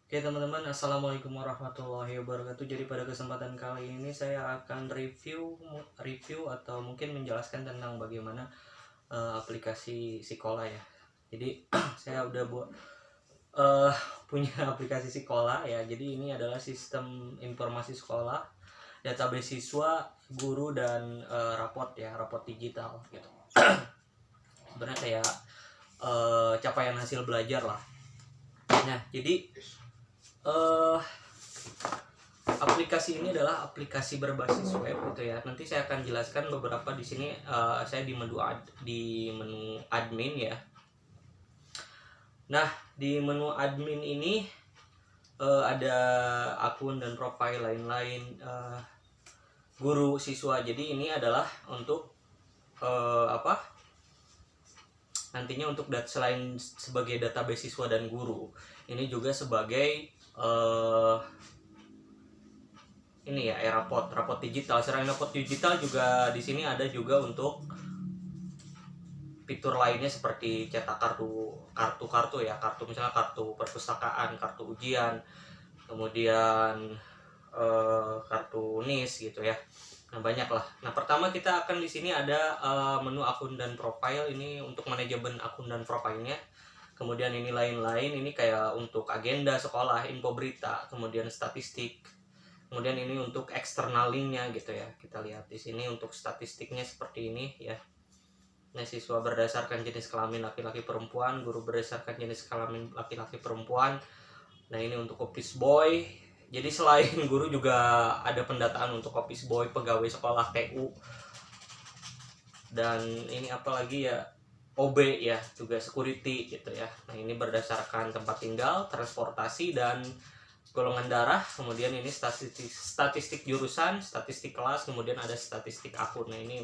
Oke teman-teman, assalamualaikum warahmatullahi wabarakatuh. Jadi pada kesempatan kali ini saya akan review atau mungkin menjelaskan tentang bagaimana aplikasi Sekolah ya. Jadi saya udah eh, punya aplikasi Sekolah ya. Jadi ini adalah sistem informasi sekolah, database siswa, guru dan raport digital gitu. Sebenarnya kayak capaian hasil belajar lah. Nah, jadi eh aplikasi ini adalah aplikasi berbasis web gitu ya. Nanti saya akan jelaskan beberapa di sini. Saya di menu admin ya. Nah, di menu admin ini ada akun dan profil lain-lain guru siswa. Jadi ini adalah untuk nantinya untuk selain sebagai database siswa dan guru, ini juga sebagai ini ya, raport digital. Selain raport digital juga di sini ada juga untuk fitur lainnya seperti cetak kartu ya, misalnya kartu perpustakaan, kartu ujian, kemudian kartu NIS gitu ya. Nah, banyak lah. Nah, pertama kita akan di sini ada menu akun dan profil. Ini untuk manajemen akun dan profilnya. Kemudian ini lain-lain, ini kayak untuk agenda sekolah, info berita, kemudian statistik. Kemudian ini untuk external linknya gitu ya. Kita lihat di sini untuk statistiknya seperti ini ya. Nah, siswa berdasarkan jenis kelamin laki-laki perempuan, guru berdasarkan jenis kelamin laki-laki perempuan. Nah, ini untuk office boy. Jadi selain guru juga ada pendataan untuk office boy, pegawai sekolah TU. Dan ini apalagi ya, OB ya, juga security gitu ya. Nah, ini berdasarkan tempat tinggal, transportasi dan golongan darah. Kemudian ini statistik jurusan, statistik kelas, kemudian ada statistik akun. Nah, ini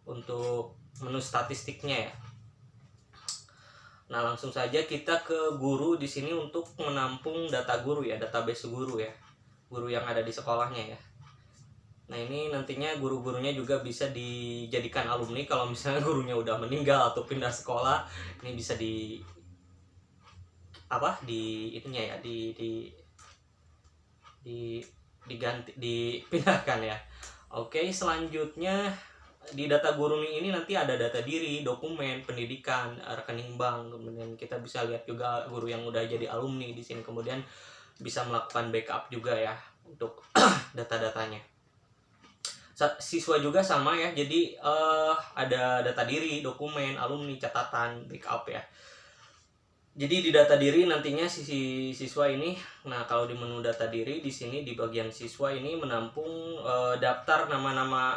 untuk menu statistiknya ya. Nah, langsung saja kita ke guru di sini untuk menampung data guru ya, database guru ya. Guru yang ada di sekolahnya ya. Nah, ini nantinya guru-gurunya juga bisa dijadikan alumni kalau misalnya gurunya udah meninggal atau pindah sekolah. Ini bisa di itunya ya, dipindahkan ya. Oke, selanjutnya di data guru ini nanti ada data diri, dokumen, pendidikan, rekening bank. Kemudian kita bisa lihat juga guru yang udah jadi alumni di sini. Kemudian bisa melakukan backup juga ya untuk data-datanya. Siswa juga sama ya. Jadi ada data diri, dokumen, alumni, catatan, backup ya. Jadi di data diri nantinya siswa ini, nah kalau di menu data diri di sini di bagian siswa ini menampung daftar nama-nama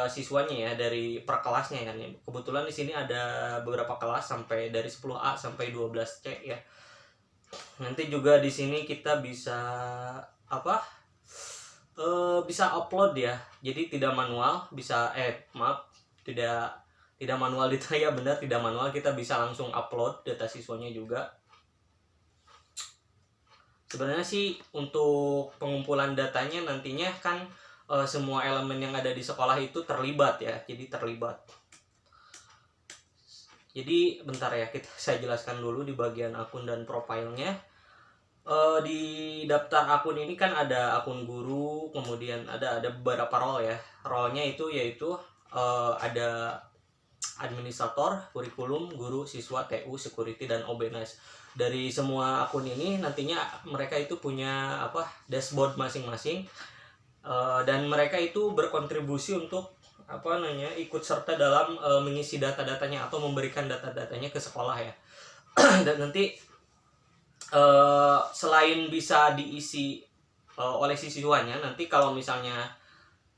siswanya ya dari per kelasnya kan ya. Kebetulan di sini ada beberapa kelas sampai dari 10A sampai 12C ya. Nanti juga di sini kita bisa bisa upload ya. Jadi tidak manual, tidak manual itu ya, benar, tidak manual, kita bisa langsung upload data siswanya juga. Sebenarnya sih untuk pengumpulan datanya nantinya kan semua elemen yang ada di sekolah itu terlibat ya, jadi terlibat. Jadi bentar ya, saya jelaskan dulu di bagian akun dan profilnya. Di daftar akun ini kan ada akun guru, kemudian ada beberapa role ya. Role-nya itu yaitu ada administrator, kurikulum, guru, siswa, TU, security, dan OBNAS. Dari semua akun ini nantinya mereka itu punya dashboard masing-masing, dan mereka itu berkontribusi untuk ikut serta dalam mengisi data-datanya atau memberikan data-datanya ke sekolah ya. Dan nanti selain bisa diisi oleh siswanya, nanti kalau misalnya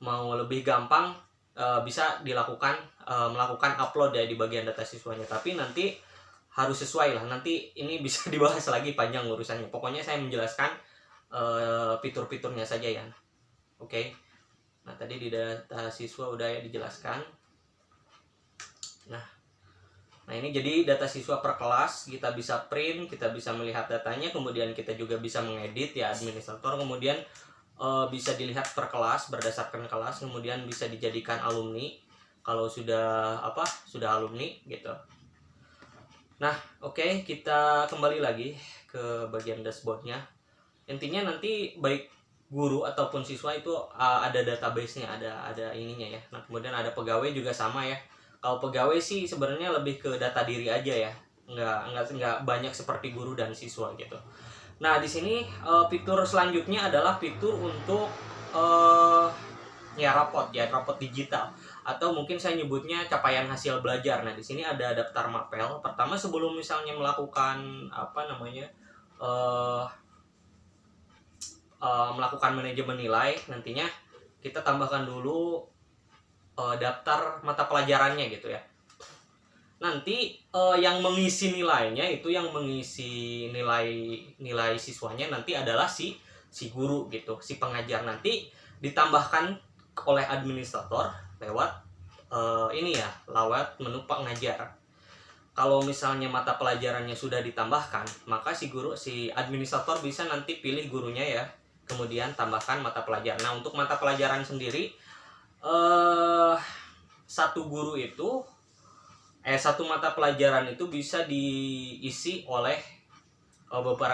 mau lebih gampang bisa melakukan upload ya di bagian data siswanya. Tapi nanti harus sesuai lah, nanti ini bisa dibahas lagi panjang urusannya. Pokoknya saya menjelaskan fitur-fiturnya saja ya. Oke. Nah, tadi di data siswa udah ya dijelaskan. Nah, ini jadi data siswa per kelas, kita bisa print, kita bisa melihat datanya, kemudian kita juga bisa mengedit ya, administrator, kemudian bisa dilihat per kelas berdasarkan kelas, kemudian bisa dijadikan alumni kalau sudah alumni gitu. Nah, oke, kita kembali lagi ke bagian dashboardnya. Intinya nanti baik guru ataupun siswa itu ada database-nya, ada ininya ya. Nah, kemudian ada pegawai juga sama ya. Kalau pegawai sih sebenarnya lebih ke data diri aja ya. Nggak banyak seperti guru dan siswa gitu. Nah, di sini fitur selanjutnya adalah fitur untuk rapot digital, atau mungkin saya nyebutnya capaian hasil belajar. Nah, di sini ada daftar mapel. Pertama, sebelum misalnya melakukan eh, melakukan manajemen nilai, nantinya kita tambahkan dulu daftar mata pelajarannya gitu ya. Nanti yang mengisi nilainya itu, yang mengisi nilai siswanya nanti adalah si guru gitu, si pengajar. Nanti ditambahkan oleh administrator lewat lewat menu pengajar. Kalau misalnya mata pelajarannya sudah ditambahkan, maka si administrator bisa nanti pilih gurunya ya, kemudian tambahkan mata pelajaran. Nah, untuk mata pelajaran sendiri, satu mata pelajaran itu bisa diisi oleh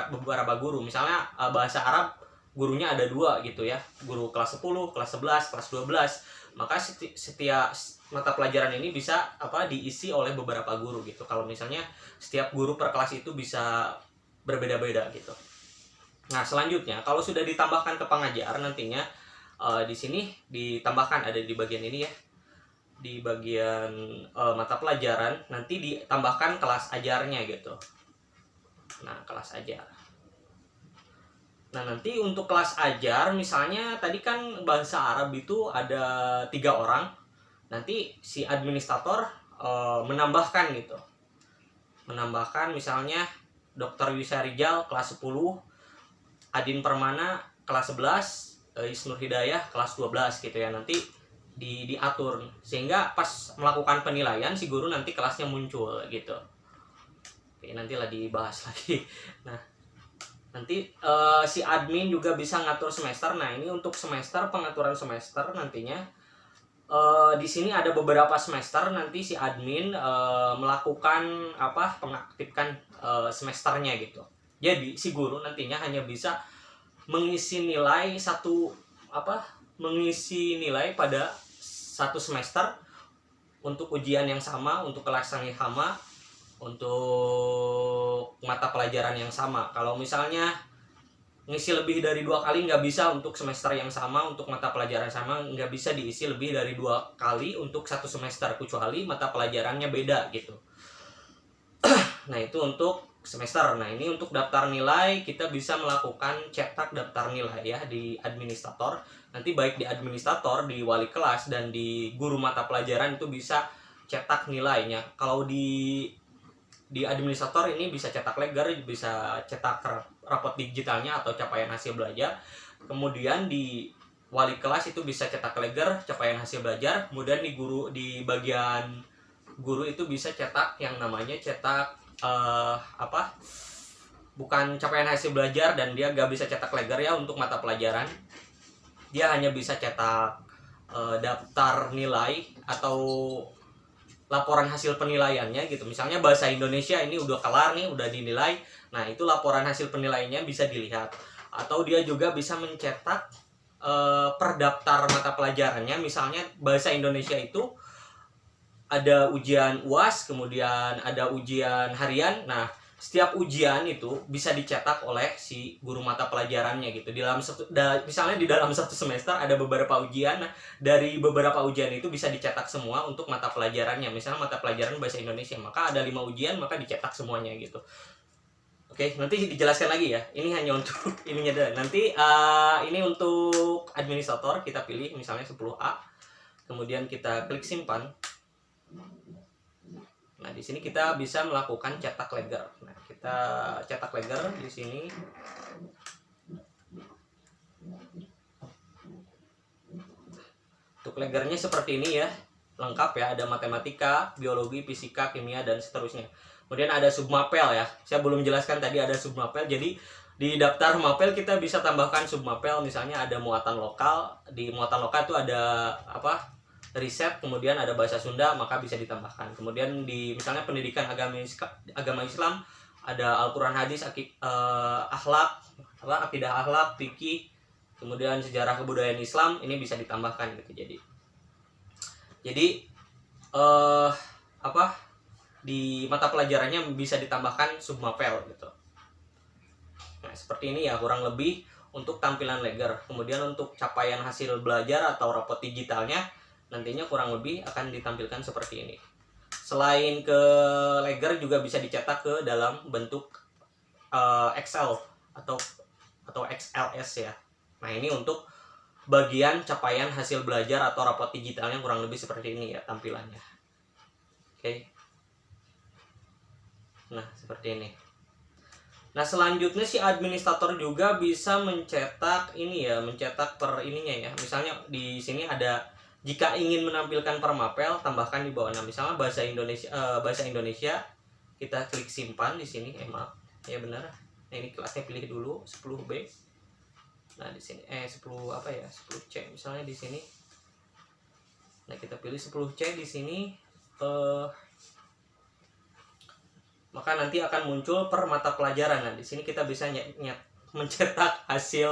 beberapa guru. Misalnya bahasa Arab, gurunya ada 2 gitu ya, guru kelas 10, kelas 11, kelas 12. Maka setiap mata pelajaran ini bisa diisi oleh beberapa guru gitu. Kalau misalnya setiap guru per kelas itu bisa berbeda-beda gitu. Nah, selanjutnya kalau sudah ditambahkan ke pengajar, nantinya di sini ditambahkan, ada di bagian ini ya, di bagian mata pelajaran nanti ditambahkan kelas ajarnya gitu. Nah, kelas ajar. Nah, nanti untuk kelas ajar, misalnya tadi kan bahasa Arab itu ada 3 orang. Nanti si administrator menambahkan gitu. Menambahkan misalnya Dr. Wissarijal kelas 10, Adin Permana kelas 11, Isnur Hidayah kelas 12 gitu ya. Nanti diatur sehingga pas melakukan penilaian si guru nanti kelasnya muncul gitu. Oke, nantilah dibahas lagi. Nah, nanti si admin juga bisa ngatur semester. Nah, ini untuk semester, pengaturan semester nantinya di sini ada beberapa semester nanti si admin melakukan pengaktifkan semesternya gitu. Jadi si guru nantinya hanya bisa mengisi nilai pada satu semester untuk ujian yang sama, untuk kelas yang sama, untuk mata pelajaran yang sama. Kalau misalnya ngisi lebih dari 2 kali nggak bisa untuk semester yang sama, untuk mata pelajaran sama nggak bisa diisi lebih dari 2 kali untuk satu semester, kecuali mata pelajarannya beda gitu. Nah, itu untuk semester. Nah, ini untuk daftar nilai kita bisa melakukan cetak daftar nilai ya di administrator. Nanti baik di administrator, di wali kelas, dan di guru mata pelajaran itu bisa cetak nilainya. Kalau di administrator ini bisa cetak ledger, bisa cetak rapot digitalnya atau capaian hasil belajar. Kemudian di wali kelas itu bisa cetak ledger, capaian hasil belajar. Kemudian di bagian guru itu bisa cetak yang namanya cetak bukan capaian hasil belajar, dan dia gak bisa cetak ledger ya untuk mata pelajaran. Dia hanya bisa cetak daftar nilai atau laporan hasil penilaiannya gitu. Misalnya bahasa Indonesia ini udah kelar nih, udah dinilai. Nah, itu laporan hasil penilaiannya bisa dilihat. Atau dia juga bisa mencetak per daftar mata pelajarannya. Misalnya bahasa Indonesia itu ada ujian UAS, kemudian ada ujian harian. Nah, setiap ujian itu bisa dicetak oleh si guru mata pelajarannya gitu. Misalnya di dalam satu semester ada beberapa ujian. Nah, dari beberapa ujian itu bisa dicetak semua untuk mata pelajarannya. Misalnya mata pelajaran bahasa Indonesia, maka ada 5 ujian, maka dicetak semuanya gitu. Oke, nanti dijelaskan lagi ya. Ini hanya untuk ininya deh. Nanti ini untuk administrator, kita pilih misalnya 10A. Kemudian kita klik simpan. Nah, di sini kita bisa melakukan cetak ledger. Nah, kita cetak ledger di sini. Untuk ledgernya seperti ini ya. Lengkap ya, ada matematika, biologi, fisika, kimia, dan seterusnya. Kemudian ada submapel ya. Saya belum jelaskan tadi ada submapel. Jadi di daftar mapel kita bisa tambahkan submapel. Misalnya ada muatan lokal. Di muatan lokal itu ada riset, kemudian ada bahasa Sunda, maka bisa ditambahkan. Kemudian di misalnya pendidikan agama Islam ada Al-Qur'an, hadis, akhlak, akidah akhlak, fikih, kemudian sejarah kebudayaan Islam, ini bisa ditambahkan gitu. Jadi di mata pelajarannya bisa ditambahkan submapel gitu. Nah, seperti ini ya kurang lebih untuk tampilan Legger. Kemudian untuk capaian hasil belajar atau rapot digitalnya nantinya kurang lebih akan ditampilkan seperti ini. Selain ke Legger juga bisa dicetak ke dalam bentuk Excel atau XLS ya. Nah, ini untuk bagian capaian hasil belajar atau rapot digitalnya kurang lebih seperti ini ya tampilannya. Oke. Nah, seperti ini. Nah, selanjutnya si administrator juga bisa mencetak ini ya, mencetak per ininya ya. Misalnya di sini ada jika ingin menampilkan per mapel, tambahkan di bawah. Nah, misalnya bahasa Indonesia, kita klik simpan di sini. Maaf. Ya benar. Nah, ini kelasnya pilih dulu 10B. Nah, di sini 10 apa ya? 10C misalnya di sini. Nah, kita pilih 10C di sini. Maka nanti akan muncul per mata pelajaran. Nah, di sini kita bisa mencetak hasil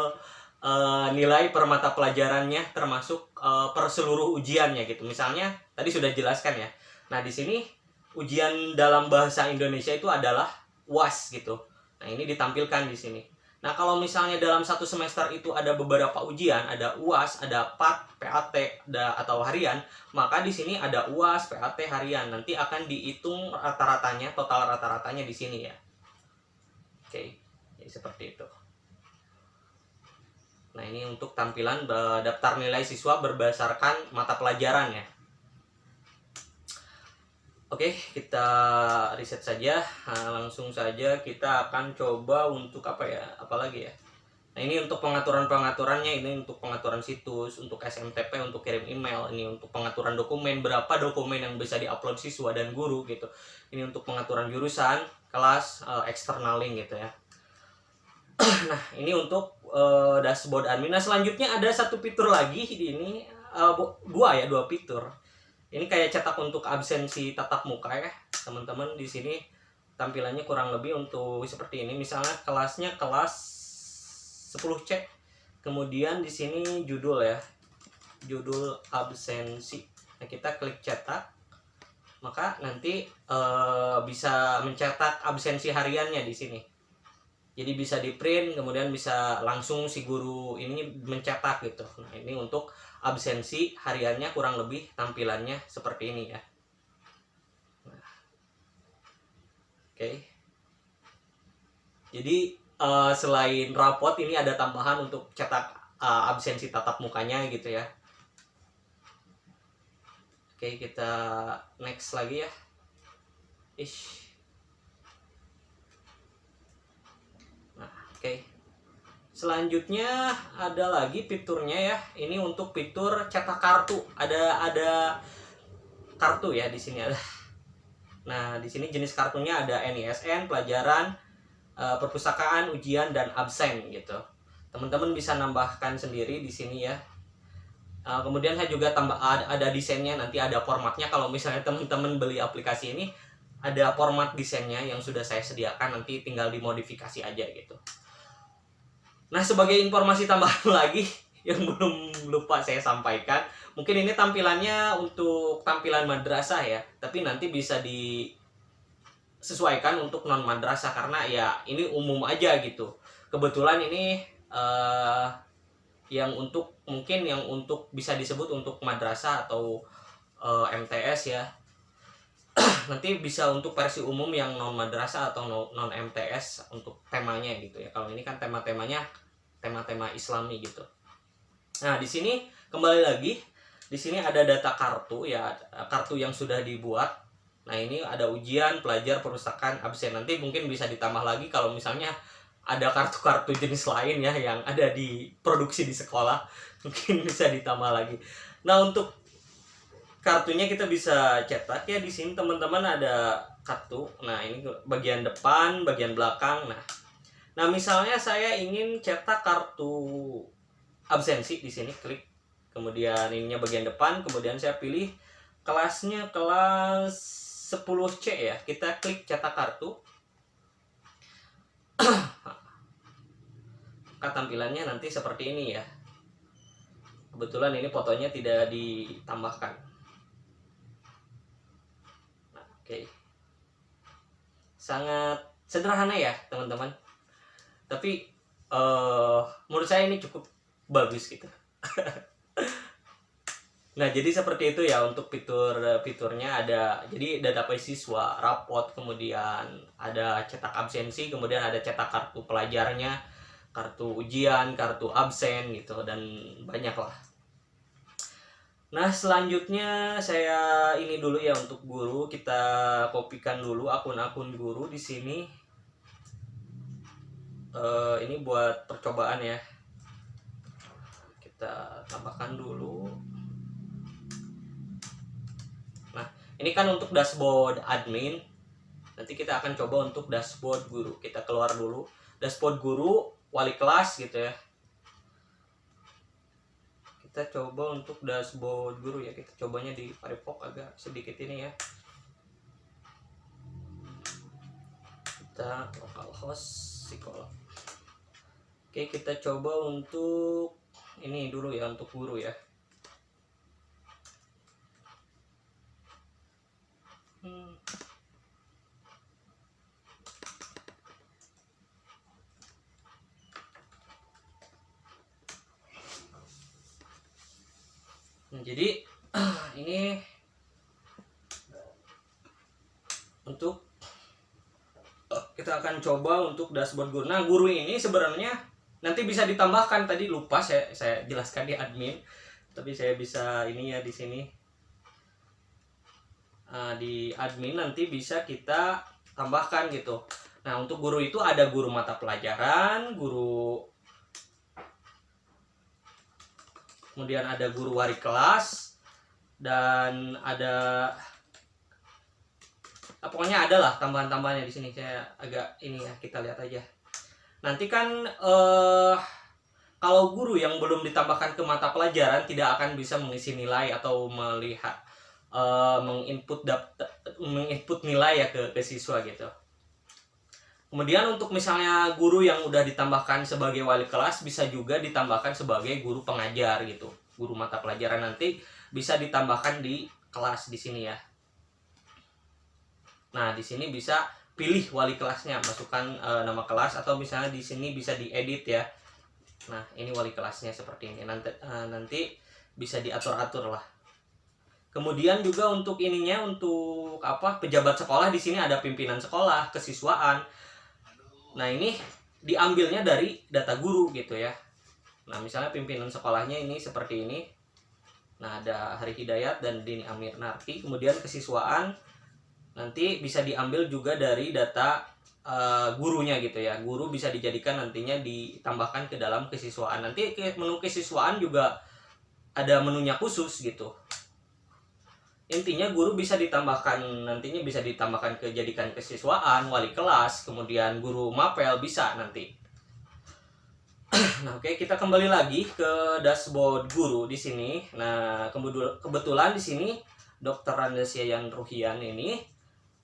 nilai per mata pelajarannya termasuk per seluruh ujiannya gitu. Misalnya tadi sudah jelaskan ya. Nah, di sini ujian dalam bahasa Indonesia itu adalah UAS gitu. Nah, ini ditampilkan di sini. Nah, kalau misalnya dalam satu semester itu ada beberapa ujian, ada UAS, ada PAT, atau harian, maka di sini ada UAS, PAT, harian. Nanti akan dihitung rata-ratanya, total rata-ratanya di sini ya. Oke, jadi seperti itu. Nah, ini untuk tampilan daftar nilai siswa berdasarkan mata pelajaran ya. Oke, kita riset saja. Nah, langsung saja kita akan coba untuk apalagi ya. Nah, ini untuk pengaturan-pengaturannya, ini untuk pengaturan situs, untuk SMTP, untuk kirim email, ini untuk pengaturan dokumen, berapa dokumen yang bisa diupload siswa dan guru gitu. Ini untuk pengaturan jurusan, kelas, external link gitu ya. Nah, ini untuk dashboard admin. Nah, selanjutnya ada satu fitur lagi di ini, dua fitur. Ini kayak cetak untuk absensi tatap muka ya, teman-teman. Di sini tampilannya kurang lebih untuk seperti ini. Misalnya kelasnya kelas 10C. Kemudian di sini judul ya. Judul absensi. Nah, kita klik cetak. Maka nanti bisa mencetak absensi hariannya di sini. Jadi bisa di-print, kemudian bisa langsung si guru ini mencetak gitu. Nah, ini untuk absensi hariannya kurang lebih tampilannya seperti ini ya. Nah, oke. Jadi selain rapot ini ada tambahan untuk cetak absensi tatap mukanya gitu ya. Oke, kita next lagi ya. Oke. Selanjutnya ada lagi fiturnya ya. Ini untuk fitur cetak kartu. Ada kartu ya di sini ada. Nah, di sini jenis kartunya ada NISN, pelajaran, perpustakaan, ujian, dan absen gitu. Teman-teman bisa nambahkan sendiri di sini ya. Kemudian saya juga ada desainnya, nanti ada formatnya. Kalau misalnya teman-teman beli aplikasi ini, ada format desainnya yang sudah saya sediakan, nanti tinggal dimodifikasi aja gitu. Nah, sebagai informasi tambahan lagi yang belum lupa saya sampaikan, mungkin ini tampilannya untuk tampilan madrasah ya, tapi nanti bisa disesuaikan untuk non madrasah karena ya ini umum aja gitu. Kebetulan ini mungkin yang untuk bisa disebut untuk madrasah atau MTS ya. Nanti bisa untuk versi umum yang non madrasah atau non MTS untuk temanya gitu ya. Kalau ini kan tema-tema Islami gitu. Nah, di sini kembali lagi, di sini ada data kartu ya, kartu yang sudah dibuat. Nah, ini ada ujian, pelajar, perpustakaan, absen. Nanti mungkin bisa ditambah lagi kalau misalnya ada kartu-kartu jenis lain ya yang ada di produksi di sekolah, mungkin bisa ditambah lagi. Nah, untuk kartunya kita bisa cetak ya. Di sini teman-teman ada kartu. Nah, ini bagian depan, bagian belakang. Nah, misalnya saya ingin cetak kartu absensi, di sini klik. kemudian ininya bagian depan, kemudian saya pilih kelasnya kelas 10C ya. Kita klik cetak kartu. Maka tampilannya nanti seperti ini ya. Kebetulan ini fotonya tidak ditambahkan. Nah, oke. Sangat sederhana ya teman-teman. Tapi menurut saya ini cukup bagus gitu. Nah, jadi seperti itu ya untuk fiturnya. Ada jadi database siswa, rapot, kemudian ada cetak absensi, kemudian ada cetak kartu pelajarnya, kartu ujian, kartu absen gitu, dan banyak lah. Nah, selanjutnya saya ini dulu ya untuk guru, kita kopikan dulu akun-akun guru di sini. Ini buat percobaan ya. Kita tambahkan dulu. Nah, ini kan untuk dashboard admin. Nanti kita akan coba untuk dashboard guru. Kita keluar dulu. Dashboard guru, wali kelas gitu ya. Kita coba untuk dashboard guru ya. Kita cobanya di Firefox agak sedikit ini ya. Kita localhost psikolog. Oke, kita coba untuk ini dulu ya, untuk guru ya. Nah, jadi ini untuk kita akan coba untuk dashboard guru. Nah, guru ini sebenarnya nanti bisa ditambahkan, tadi lupa saya jelaskan di admin, tapi saya bisa ini ya di sini. Di admin nanti bisa kita tambahkan gitu. Nah, untuk guru itu ada guru mata pelajaran, kemudian ada guru wali kelas, dan ada pokoknya ada lah tambahan-tambahannya di sini. Saya agak ini ya, kita lihat aja. Nanti kan kalau guru yang belum ditambahkan ke mata pelajaran tidak akan bisa mengisi nilai atau melihat menginput nilai ya ke siswa gitu. Kemudian untuk misalnya guru yang udah ditambahkan sebagai wali kelas bisa juga ditambahkan sebagai guru pengajar gitu. Guru mata pelajaran nanti bisa ditambahkan di kelas di sini ya. Nah, di sini bisa pilih wali kelasnya, masukkan nama kelas, atau misalnya di sini bisa diedit ya. Nah, ini wali kelasnya seperti ini. Nanti bisa diatur-atur lah. Kemudian juga untuk ininya, untuk pejabat sekolah di sini ada pimpinan sekolah, kesiswaan. Nah, ini diambilnya dari data guru gitu ya. Nah, misalnya pimpinan sekolahnya ini seperti ini. Nah, ada Hari Hidayat dan Dini Aminarti. Kemudian kesiswaan nanti bisa diambil juga dari data gurunya gitu ya. Guru bisa dijadikan nantinya ditambahkan ke dalam kesiswaan. Nanti menu kesiswaan juga ada menunya khusus gitu. Intinya guru bisa ditambahkan, nantinya bisa ditambahkan jadikan kesiswaan, wali kelas, kemudian guru mapel bisa nanti. Nah, oke, kita kembali lagi ke dashboard guru di sini. Nah, kebetulan di sini Dr. Randasya Yan Ruhian ini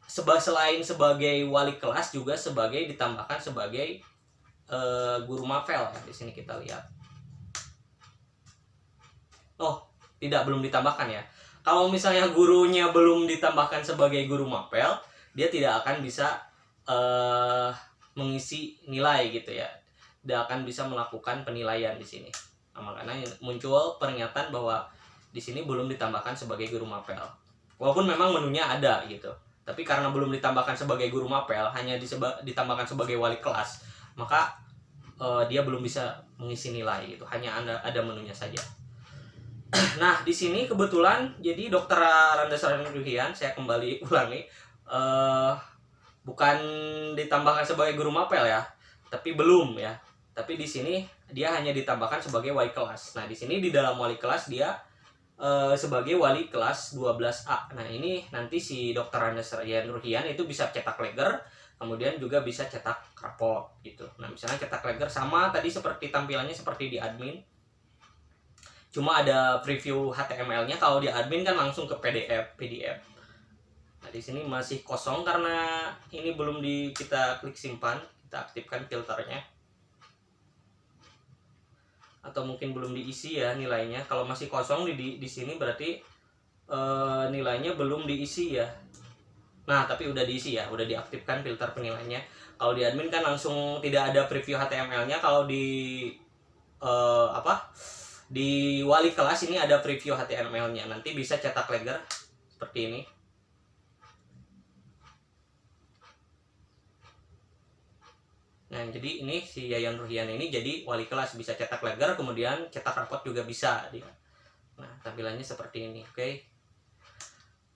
selain sebagai wali kelas juga ditambahkan sebagai guru mapel ya. Di sini kita lihat. Oh, belum ditambahkan ya. Kalau misalnya gurunya belum ditambahkan sebagai guru mapel, dia tidak akan bisa mengisi nilai gitu ya. Tidak akan bisa melakukan penilaian di sini. Nah, makanya muncul peringatan bahwa di sini belum ditambahkan sebagai guru mapel. Walaupun memang menunya ada gitu. Tapi karena belum ditambahkan sebagai guru mapel, hanya ditambahkan sebagai wali kelas, maka dia belum bisa mengisi nilai gitu. Hanya ada menunya saja. Nah, di sini kebetulan jadi Dr. Randasya Yan Ruhian, saya kembali ulangi, bukan ditambahkan sebagai guru mapel ya, tapi belum ya. Tapi di sini dia hanya ditambahkan sebagai wali kelas. Nah, di sini di dalam wali kelas dia sebagai wali kelas 12A. Nah, ini nanti si Dr. Randasya Yan Ruhian itu bisa cetak leger, kemudian juga bisa cetak raport gitu. Nah, misalnya cetak leger sama tadi seperti tampilannya seperti di admin. cuma ada preview HTML-nya. Kalau di admin kan langsung ke PDF. Nah, di sini masih kosong karena ini belum kita klik simpan, kita aktifkan filternya. Atau mungkin belum diisi ya nilainya. Kalau masih kosong di sini berarti nilainya belum diisi ya. Nah, tapi udah diisi ya, udah diaktifkan filter penilaiannya. Kalau di admin kan langsung tidak ada preview HTML-nya. Kalau di di wali kelas ini ada preview HTML-nya. Nanti bisa cetak legger seperti ini. Nah, jadi ini si Yayan Ruhian ini jadi wali kelas, bisa cetak legger, kemudian cetak rapot juga bisa dia. Nah, tampilannya seperti ini, oke.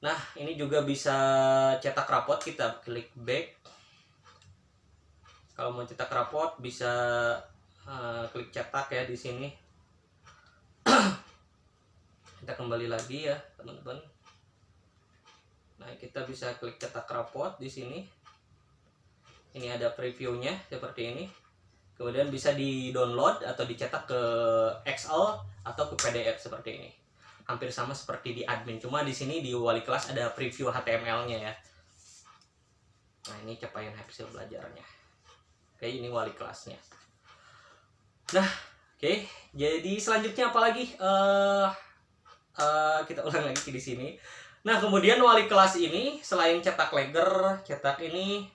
Nah, ini juga bisa cetak rapot, kita klik back. Kalau mau cetak rapot bisa klik cetak ya di sini. Kita kembali lagi ya, teman-teman. Nah, kita bisa klik cetak rapot di sini. Ini ada previewnya seperti ini. Kemudian bisa di-download atau dicetak ke Excel atau ke PDF seperti ini. Hampir sama seperti di admin, cuma di sini di wali kelas ada preview HTML-nya ya. Nah, ini capaian hasil belajarnya. Oke, ini wali kelasnya. Nah, oke. Jadi selanjutnya apa lagi? Kita ulang lagi di sini. Nah, kemudian wali kelas ini selain cetak legger, cetak ini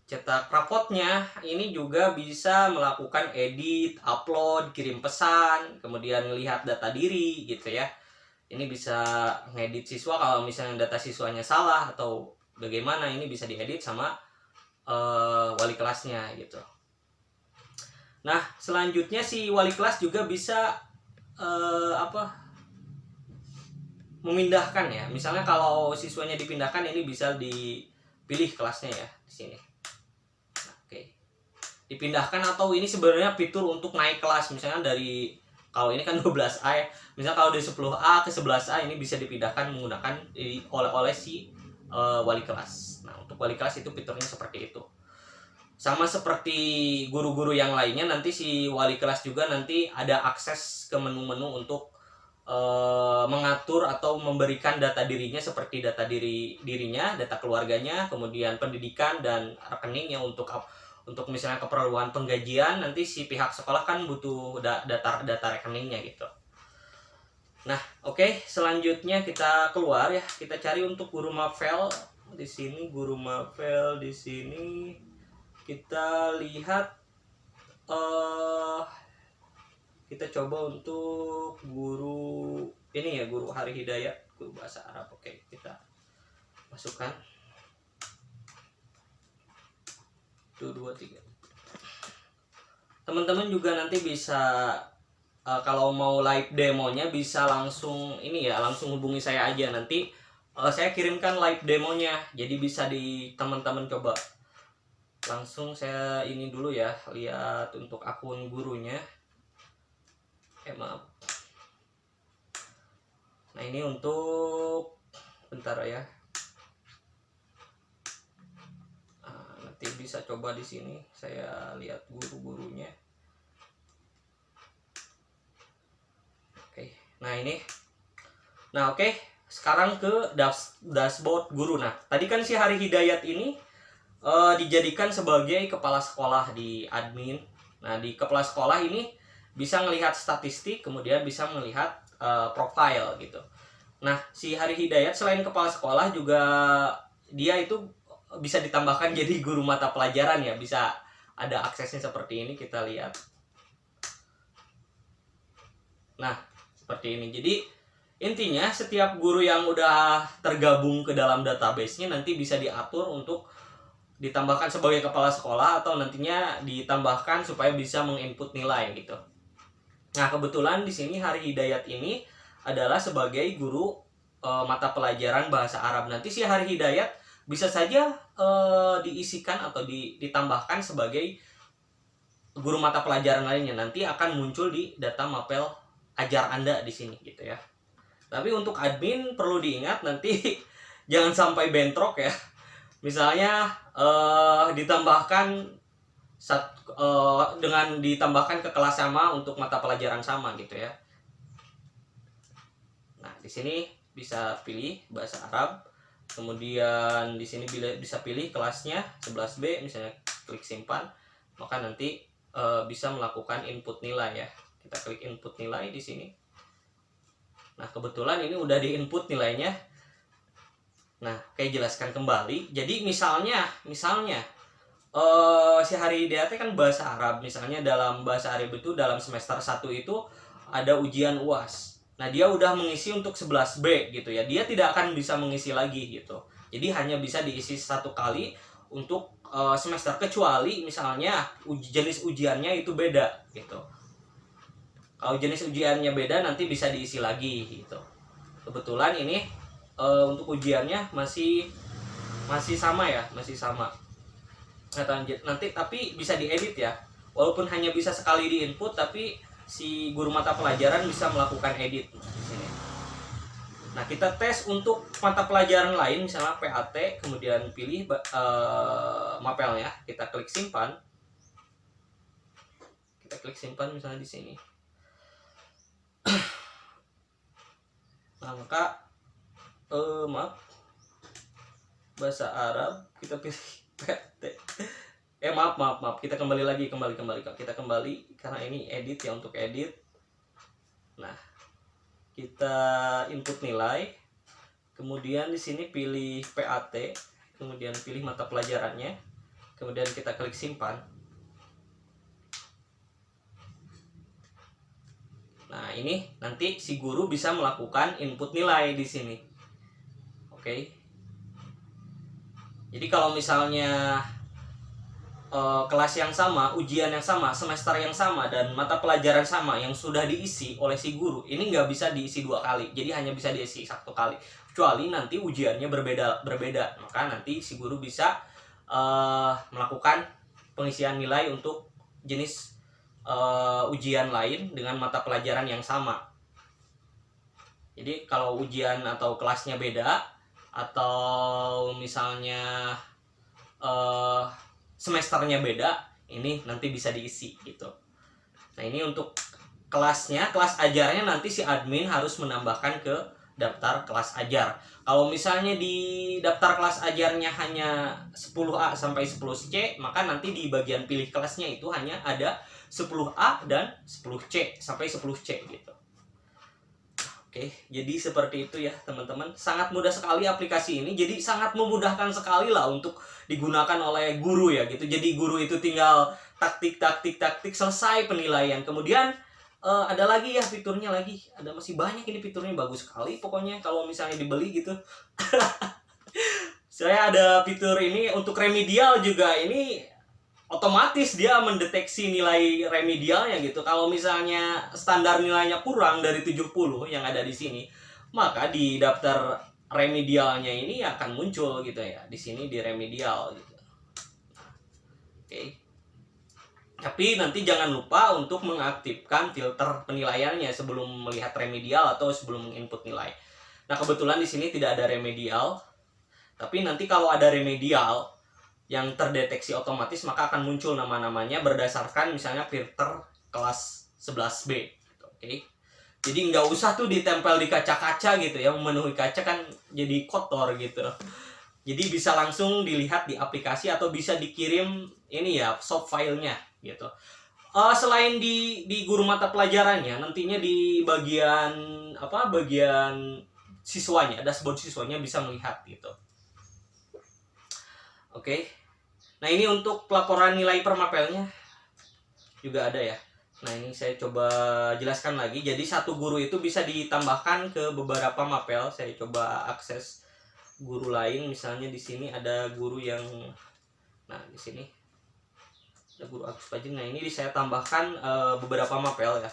cetak rapotnya, ini juga bisa melakukan edit, upload, kirim pesan, kemudian melihat data diri gitu ya. Ini bisa ngedit siswa kalau misalnya data siswanya salah atau bagaimana, ini bisa diedit sama wali kelasnya gitu. Nah, selanjutnya si wali kelas juga bisa memindahkan ya. Misalnya kalau siswanya dipindahkan, ini bisa dipilih kelasnya ya di sini. Dipindahkan, atau ini sebenarnya fitur untuk naik kelas, misalnya dari, kalau ini kan 12A ya, misalnya kalau dari 10A ke 11A ini bisa dipindahkan menggunakan oleh si wali kelas. Nah, untuk wali kelas itu fiturnya seperti itu. Sama seperti guru-guru yang lainnya, nanti si wali kelas juga nanti ada akses ke menu-menu untuk mengatur atau memberikan data dirinya, seperti data dirinya, data keluarganya, kemudian pendidikan dan rekeningnya untuk misalnya keperluan penggajian. Nanti si pihak sekolah kan butuh data rekeningnya gitu. Nah, oke, selanjutnya kita keluar ya, kita cari untuk guru Mapel di sini. Guru Mapel di sini kita lihat, kita coba untuk guru ini ya, guru Hari Hidayat, guru bahasa Arab. Oke, kita masukkan 1, 2, 3. Teman-teman juga nanti bisa kalau mau live demonya bisa langsung ini ya, langsung hubungi saya aja, nanti saya kirimkan live demonya. Jadi bisa teman-teman coba langsung. Saya ini dulu ya, lihat untuk akun gurunya. Maaf. Nah, ini untuk bentar ya. Nanti bisa coba di sini saya lihat guru-gurunya. Oke. Nah, ini. Nah, oke. Sekarang ke dashboard guru. Nah, tadi kan si Hari Hidayat ini dijadikan sebagai kepala sekolah di admin. Nah, di kepala sekolah ini bisa melihat statistik, kemudian bisa melihat profile gitu. Nah, si Hari Hidayat selain kepala sekolah juga dia itu bisa ditambahkan jadi guru mata pelajaran ya, bisa ada aksesnya seperti ini, kita lihat. Nah, seperti ini. Jadi intinya setiap guru yang udah tergabung ke dalam database-nya nanti bisa diatur untuk ditambahkan sebagai kepala sekolah, atau nantinya ditambahkan supaya bisa menginput nilai gitu. Nah, kebetulan di sini Hari Hidayat ini adalah sebagai guru mata pelajaran bahasa Arab. Nanti si Hari Hidayat bisa saja diisikan atau ditambahkan sebagai guru mata pelajaran lainnya. Nanti akan muncul di data mapel ajar Anda di sini gitu ya. Tapi untuk admin perlu diingat nanti jangan sampai bentrok ya. Misalnya ditambahkan dengan ditambahkan ke kelas sama untuk mata pelajaran sama gitu ya. Nah, di sini bisa pilih bahasa Arab. Kemudian di sini bisa pilih kelasnya 11B, misalnya klik simpan. Maka nanti bisa melakukan input nilai ya. Kita klik input nilai di sini. Nah, kebetulan ini udah di input nilainya. Nah, kayak jelaskan kembali. Jadi misalnya si Hari Hidayat kan bahasa Arab. Misalnya dalam bahasa Arab itu dalam semester 1 itu ada ujian UAS. Nah, dia udah mengisi untuk 11B gitu ya. Dia tidak akan bisa mengisi lagi gitu. Jadi hanya bisa diisi satu kali untuk semester, kecuali misalnya jenis ujiannya itu beda gitu. Kalau jenis ujiannya beda nanti bisa diisi lagi gitu. Kebetulan ini untuk ujiannya masih sama ya, masih sama. Nanti tapi bisa diedit ya. Walaupun hanya bisa sekali di input, tapi si guru mata pelajaran bisa melakukan edit di sini. Nah, kita tes untuk mata pelajaran lain, misalnya PAT, kemudian pilih mapelnya, kita klik simpan. Kita klik simpan misalnya di sini. Nah, maka maaf, bahasa Arab kita pilih PAT. Maaf, kita kembali lagi, kita kembali karena ini edit ya, untuk edit. Nah, kita input nilai, kemudian di sini pilih PAT, kemudian pilih mata pelajarannya, kemudian kita klik simpan. Nah, ini nanti si guru bisa melakukan input nilai di sini. Oke. Jadi kalau misalnya kelas yang sama, ujian yang sama, semester yang sama, dan mata pelajaran sama yang sudah diisi oleh si guru, ini nggak bisa diisi 2 kali. Jadi hanya bisa diisi 1 kali. Kecuali nanti ujiannya berbeda. Maka nanti si guru bisa melakukan pengisian nilai untuk jenis ujian lain dengan mata pelajaran yang sama. Jadi kalau ujian atau kelasnya beda, atau misalnya semesternya beda, ini nanti bisa diisi gitu. Nah, ini untuk kelasnya, kelas ajarnya nanti si admin harus menambahkan ke daftar kelas ajar. Kalau misalnya di daftar kelas ajarnya hanya 10A sampai 10C, maka nanti di bagian pilih kelasnya itu hanya ada 10A dan 10C sampai 10C gitu. Oke, jadi seperti itu ya teman-teman. Sangat mudah sekali aplikasi ini. Jadi sangat memudahkan sekali lah untuk digunakan oleh guru ya gitu. Jadi guru itu tinggal taktik selesai penilaian. Kemudian ada lagi ya fiturnya lagi. Ada masih banyak ini fiturnya, bagus sekali pokoknya kalau misalnya dibeli gitu. Saya ada fitur ini untuk remedial juga. Ini otomatis dia mendeteksi nilai remedialnya gitu. Kalau misalnya standar nilainya kurang dari 70 yang ada di sini, maka di daftar remedialnya ini akan muncul gitu ya. Di sini di remedial gitu. Oke. Tapi nanti jangan lupa untuk mengaktifkan filter penilaiannya sebelum melihat remedial atau sebelum menginput nilai. Nah, kebetulan di sini tidak ada remedial. Tapi nanti kalau ada remedial yang terdeteksi otomatis, maka akan muncul nama-namanya berdasarkan misalnya filter kelas 11B gitu, oke. Jadi nggak usah tuh ditempel di kaca-kaca gitu ya, memenuhi kaca kan jadi kotor gitu. Jadi bisa langsung dilihat di aplikasi atau bisa dikirim ini ya, soft filenya gitu. Selain di guru mata pelajarannya, nantinya di bagian siswanya, dashboard siswanya bisa melihat gitu. Oke. Nah, ini untuk pelaporan nilai per mapelnya juga ada ya. Nah, ini saya coba jelaskan lagi. Jadi satu guru itu bisa ditambahkan ke beberapa mapel. Saya coba akses guru lain. Misalnya di sini ada guru yang, nah di sini ada guru Agus Pajeng. Nah, ini saya tambahkan beberapa mapel ya.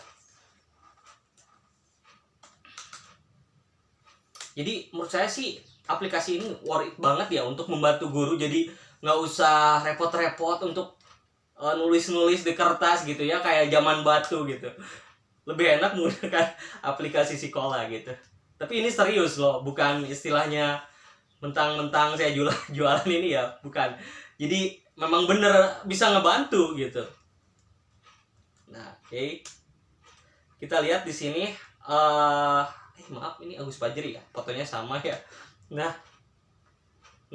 Jadi menurut saya sih aplikasi ini worth it banget ya untuk membantu guru. Jadi nggak usah repot-repot untuk nulis-nulis di kertas gitu ya, kayak zaman batu gitu. Lebih enak menggunakan aplikasi sekolah gitu. Tapi ini serius loh, bukan istilahnya mentang-mentang saya jualan ini ya, bukan. Jadi memang bener bisa ngebantu gitu. Nah, oke. Kita lihat di sini Maaf, ini Agus Fajri ya, fotonya sama ya. Nah,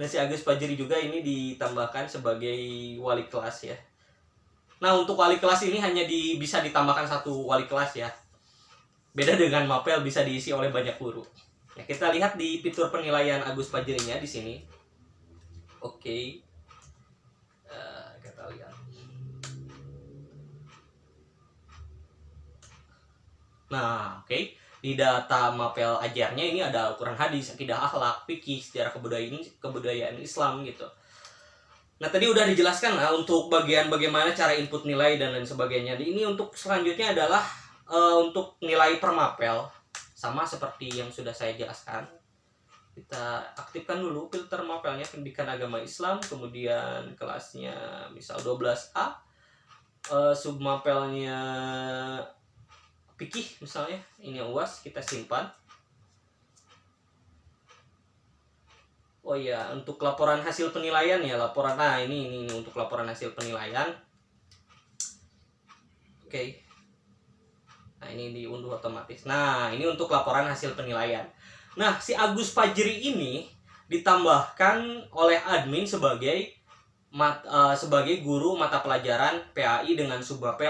si Agus Fajri juga ini ditambahkan sebagai wali kelas ya. Nah, untuk wali kelas ini hanya bisa ditambahkan satu wali kelas ya. Beda dengan mapel bisa diisi oleh banyak guru. Ya, kita lihat di fitur penilaian Agus Fajrinya di sini. Oke. Kita lihat. Nah, oke. Di data mapel ajarnya ini ada Al-Quran, hadis, akidah, akhlak, fikih, sejarah kebudayaan Islam gitu. Nah, tadi udah dijelaskan lah untuk bagian bagaimana cara input nilai dan lain sebagainya. Ini untuk selanjutnya adalah untuk nilai per mapel. Sama seperti yang sudah saya jelaskan. Kita aktifkan dulu filter mapelnya pendidikan agama Islam, kemudian kelasnya misal 12A, submapelnya fikih misalnya, ini UAS, kita simpan. Oh iya, untuk laporan hasil penilaian ya, laporan, nah ini untuk laporan hasil penilaian. Oke. Nah, ini diunduh otomatis. Nah, ini untuk laporan hasil penilaian. Nah, si Agus Fajri ini ditambahkan oleh admin sebagai guru mata pelajaran PAI dengan submapel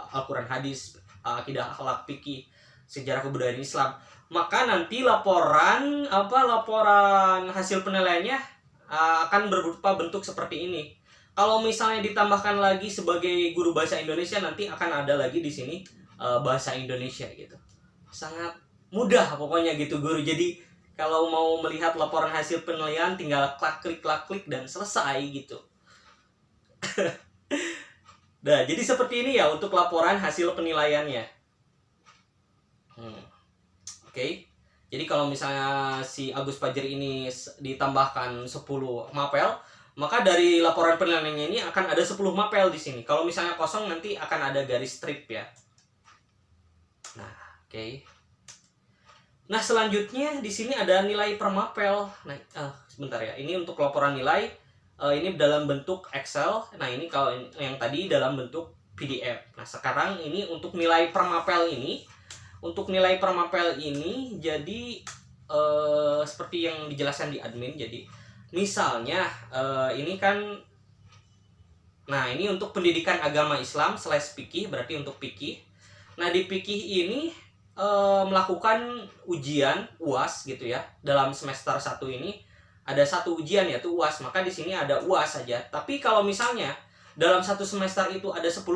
Al-Quran, hadis, akidah, akhlak, fikih, sejarah kebudayaan Islam. Maka nanti laporan hasil penilaiannya akan berupa bentuk seperti ini. Kalau misalnya ditambahkan lagi sebagai guru bahasa Indonesia, nanti akan ada lagi di sini bahasa Indonesia gitu. Sangat mudah pokoknya gitu guru. Jadi kalau mau melihat laporan hasil penilaian tinggal klik dan selesai gitu. Nah, jadi seperti ini ya untuk laporan hasil penilaiannya. Oke. Jadi kalau misalnya si Agus Fajri ini ditambahkan 10 mapel, maka dari laporan penilaiannya ini akan ada 10 mapel di sini. Kalau misalnya kosong nanti akan ada garis strip ya. Nah, oke. Nah, selanjutnya di sini ada nilai per mapel. Nah, sebentar ya. Ini untuk laporan nilai. Ini dalam bentuk Excel. Nah, ini kalau yang tadi dalam bentuk PDF. Nah, sekarang ini untuk nilai per mapel ini. Untuk nilai per mapel ini jadi seperti yang dijelaskan di admin. Jadi misalnya ini kan, nah ini untuk pendidikan agama Islam / fikih, berarti untuk fikih. Nah, di fikih ini melakukan ujian UAS gitu ya. Dalam semester 1 ini ada satu ujian yaitu UAS, maka di sini ada UAS saja. Tapi kalau misalnya dalam satu semester itu ada 10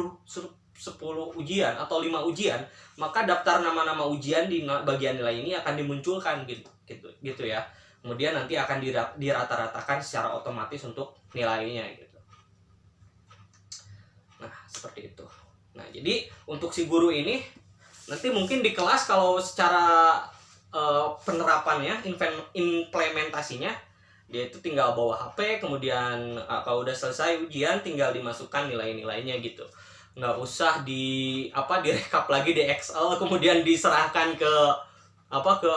ujian atau 5 ujian, maka daftar nama-nama ujian di bagian nilai ini akan dimunculkan gitu ya. Kemudian nanti akan dirata-ratakan secara otomatis untuk nilainya gitu. Nah, seperti itu. Nah, jadi untuk si guru ini nanti mungkin di kelas kalau secara penerapannya, implementasinya, dia itu tinggal bawa HP, kemudian kalau udah selesai ujian tinggal dimasukkan nilai-nilainya gitu. Nggak usah direkap lagi di Excel kemudian diserahkan ke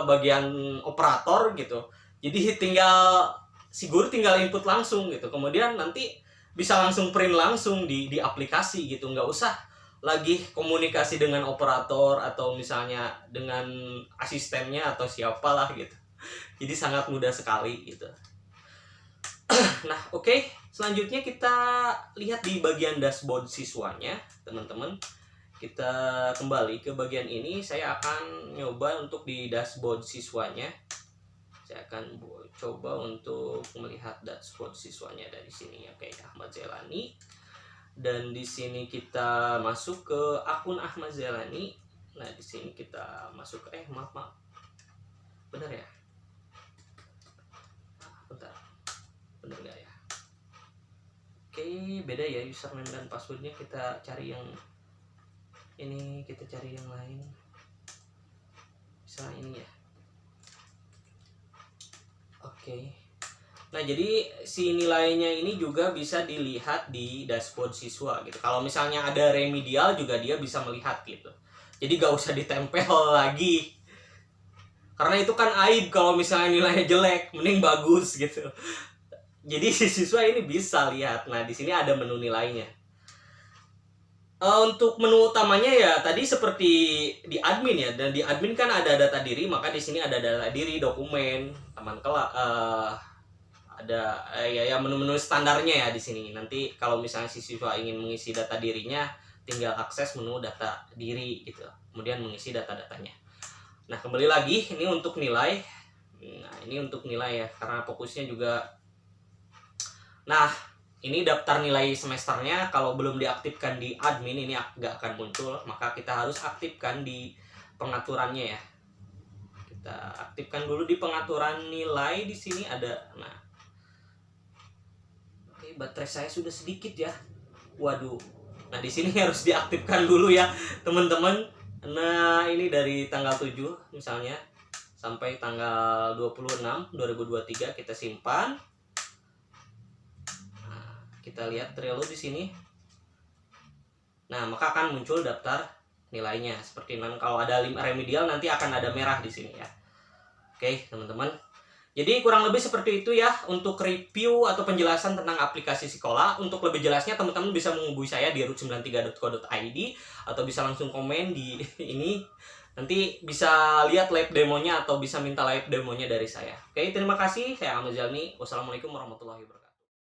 bagian operator gitu. Jadi si guru tinggal input langsung gitu. Kemudian nanti bisa langsung print langsung di aplikasi gitu. Nggak usah lagi komunikasi dengan operator atau misalnya dengan asistennya atau siapalah gitu. Jadi sangat mudah sekali gitu. Nah, oke. Selanjutnya kita lihat di bagian dashboard siswanya, teman-teman. Kita kembali ke bagian ini. Saya akan nyoba untuk di dashboard siswanya. Saya akan coba untuk melihat dashboard siswanya dari sini. Oke, Ahmad Zelani. Dan di sini kita masuk ke akun Ahmad Zelani. Nah, di sini kita masuk ke maaf. Benar ya? Bentar. Benar nggak ya? Oke, beda ya username dan passwordnya. Kita cari yang ini, kita cari yang lain. Misalnya ini ya. Oke. Nah, jadi si nilainya ini juga bisa dilihat di dashboard siswa gitu. Kalau misalnya ada remedial juga dia bisa melihat gitu. Jadi gak usah ditempel lagi. Karena itu kan aib kalau misalnya nilainya jelek, mending bagus gitu. Jadi si siswa ini bisa lihat. Nah, di sini ada menu nilainya. Untuk menu utamanya ya tadi seperti di admin ya, dan di admin kan ada data diri, maka di sini ada data diri, dokumen, teman kelas, ada ya menu-menu standarnya ya di sini. Nanti kalau misalnya si siswa ingin mengisi data dirinya, tinggal akses menu data diri gitu. Kemudian mengisi data-datanya. Nah, kembali lagi ini untuk nilai. Nah, ini untuk nilai ya, karena fokusnya juga. Nah, ini daftar nilai semesternya kalau belum diaktifkan di admin ini nggak akan muncul, maka kita harus aktifkan di pengaturannya ya. Kita aktifkan dulu di pengaturan nilai, di sini ada. Nah, oke, baterai saya sudah sedikit ya. Waduh. Nah, di sini harus diaktifkan dulu ya, teman-teman. Nah, ini dari tanggal 7 misalnya sampai tanggal 26/2023 kita simpan. Kita lihat Trello di sini. Nah, maka akan muncul daftar nilainya seperti nan. Kalau ada remedial nanti akan ada merah di sini ya. Oke, teman-teman. Jadi kurang lebih seperti itu ya untuk review atau penjelasan tentang aplikasi sekolah. Untuk lebih jelasnya teman-teman bisa menghubungi saya di root93.co.id atau bisa langsung komen di ini. Nanti bisa lihat live demonya atau bisa minta live demonya dari saya. Oke, terima kasih. Saya Ahmad Jalmi. Wassalamualaikum warahmatullahi wabarakatuh.